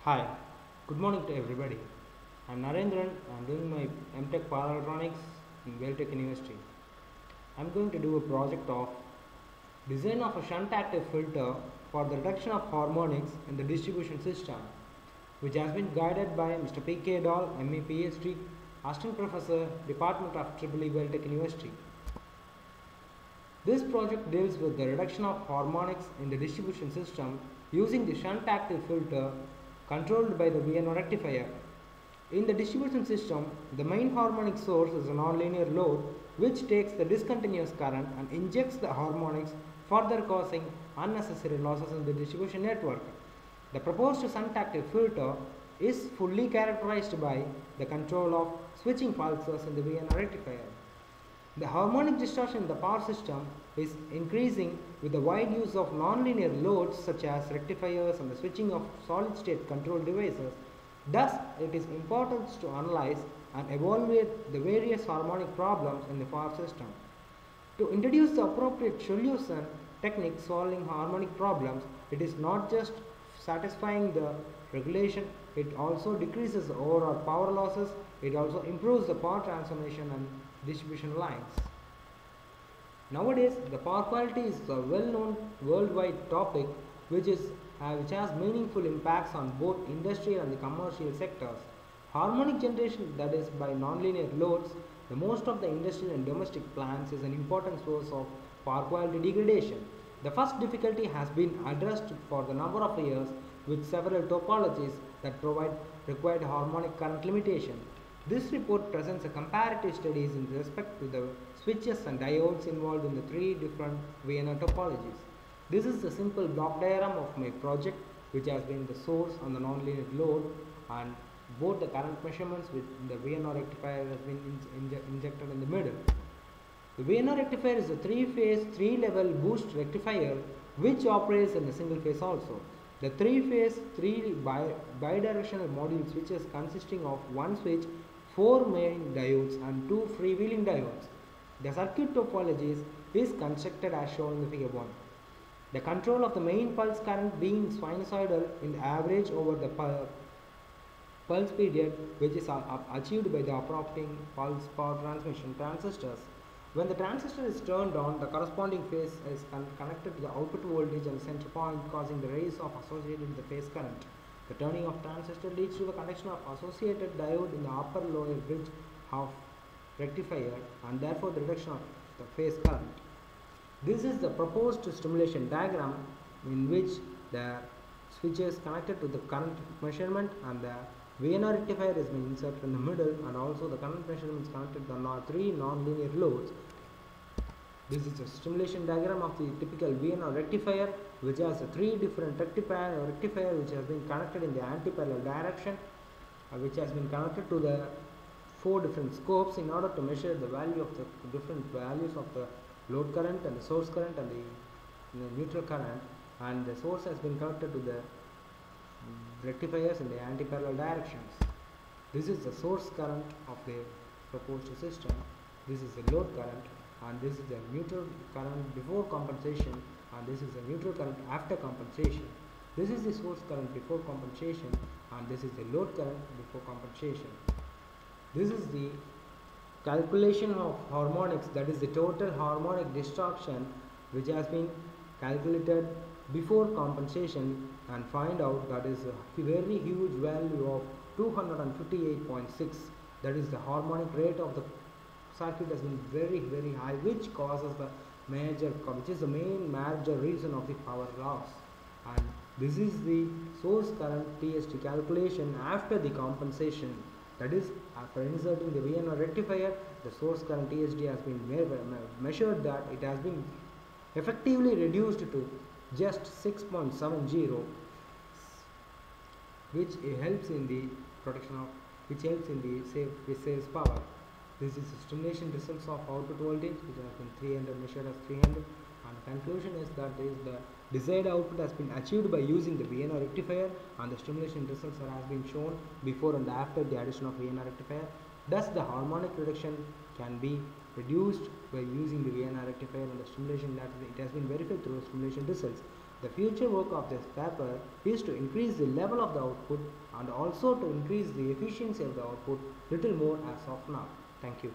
Hi, good morning to everybody. I'm Narendran. I'm doing my MTech Power Electronics in Welltech University. I'm going to do a project of design of a shunt active filter for the reduction of harmonics in the distribution system, which has been guided by Mr. P.K. Dahl, ME PhD, Assistant Professor, Department of EEE Welltech University. This project deals with the reduction of harmonics in the distribution system using the shunt active filter controlled by the VNO rectifier. In the distribution system, the main harmonic source is a nonlinear load which takes the discontinuous current and injects the harmonics, further causing unnecessary losses in the distribution network. The proposed shunt active filter is fully characterized by the control of switching pulses in the VNO rectifier. The harmonic distortion in the power system is increasing with the wide use of nonlinear loads such as rectifiers and the switching of solid-state control devices. Thus, it is important to analyze and evaluate the various harmonic problems in the power system. To introduce the appropriate solution technique solving harmonic problems, it is not just satisfying the regulation, it also decreases the overall power losses, it also improves the power transformation and distribution lines. Nowadays, the power quality is a well-known worldwide topic which has meaningful impacts on both industrial and the commercial sectors. Harmonic generation, that is by nonlinear loads, the most of the industrial and domestic plants is an important source of power quality degradation. The first difficulty has been addressed for the number of years with several topologies that provide required harmonic current limitation. This report presents a comparative studies in respect to the switches and diodes involved in the three different VNO topologies. This is the simple block diagram of my project, which has been the source on the nonlinear load, and both the current measurements with the VNO rectifier has been injected in the middle. The VNO rectifier is a three-phase, three-level boost rectifier which operates in a single phase also. The three-phase, three bidirectional module switches consisting of one switch, 4 main diodes and 2 freewheeling diodes. The circuit topologies is constructed as shown in the figure 1. The control of the main pulse current being sinusoidal in the average over the pulse period, which is achieved by the operating pulse power transmission transistors. When the transistor is turned on, the corresponding phase is connected to the output voltage and center point, causing the raise of associated with the phase current. The turning of transistor leads to the connection of associated diode in the upper lower bridge of rectifier and therefore the reduction of the phase current. This is the proposed stimulation diagram in which the switch is connected to the current measurement and the VNO rectifier is being inserted in the middle, and also the current measurement is connected to the three non-linear loads. This is a stimulation diagram of the typical VNO rectifier, which has three different rectifier which has been connected in the anti-parallel direction, which has been connected to the 4 different scopes in order to measure the value of the different values of the load current and the source current and the neutral current, and the source has been connected to the rectifiers in the anti-parallel directions. This is the source current of the proposed system, this is the load current, and this is the neutral current before compensation, and this is the neutral current after compensation. This is the source current before compensation, and this is the load current before compensation. This is the calculation of harmonics, that is the total harmonic distortion, which has been calculated before compensation, and find out that is a very huge value of 258.6. that is the harmonic rate of the circuit has been very high, which causes the which is the main major reason of the power loss. And this is the source current TST calculation after the compensation, that is after inserting the VNO rectifier, the source current TST has been measured that it has been effectively reduced to just 6.70, which helps in the saves power. This is the stimulation results of output voltage, which has been 300 measured as 300, and the conclusion is that the desired output has been achieved by using the VNO rectifier, and the stimulation results has been shown before and after the addition of VNO rectifier. Thus, the harmonic reduction can be reduced by using the VNO rectifier, and the stimulation that it has been verified through stimulation results. The future work of this paper is to increase the level of the output and also to increase the efficiency of the output little more as of now. Thank you.